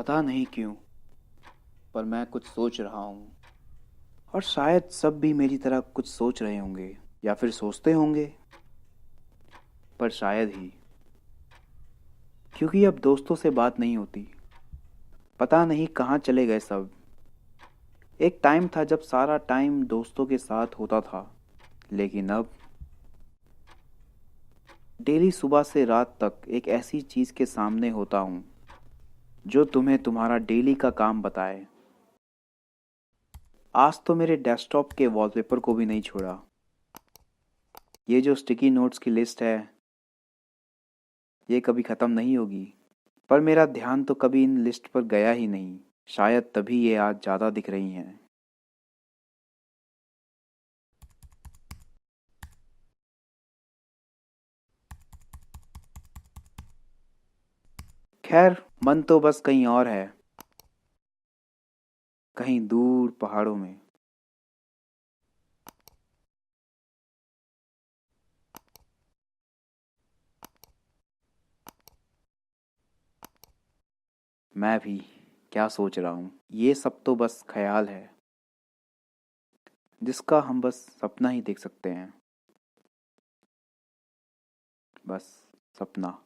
पता नहीं क्यों, पर मैं कुछ सोच रहा हूँ। और शायद सब भी मेरी तरह कुछ सोच रहे होंगे या फिर सोचते होंगे, पर शायद ही, क्योंकि अब दोस्तों से बात नहीं होती। पता नहीं कहाँ चले गए सब। एक टाइम था जब सारा टाइम दोस्तों के साथ होता था, लेकिन अब डेली सुबह से रात तक एक ऐसी चीज के सामने होता हूँ जो तुम्हें तुम्हारा डेली का काम बताए। आज तो मेरे डेस्कटॉप के वॉलपेपर को भी नहीं छोड़ा। ये जो स्टिकी नोट्स की लिस्ट है, ये कभी ख़त्म नहीं होगी। पर मेरा ध्यान तो कभी इन लिस्ट पर गया ही नहीं। शायद तभी ये आज ज़्यादा दिख रही हैं। खैर, मन तो बस कहीं और है, कहीं दूर पहाड़ों में। मैं भी क्या सोच रहा हूँ, ये सब तो बस ख्याल है जिसका हम बस सपना ही देख सकते हैं। बस सपना।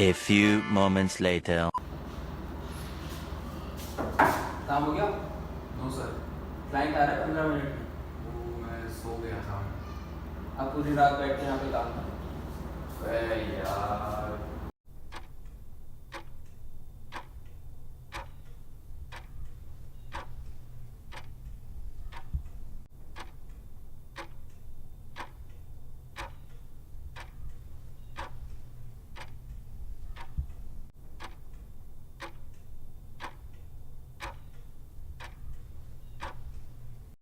A few moments later. काम हो गया? नो सर, क्लाइंट आ रहा है 15 मिनट में। वो मैं सो गया था। अब पूरी रात बैठ के यहाँ पे काम कर। अरे यार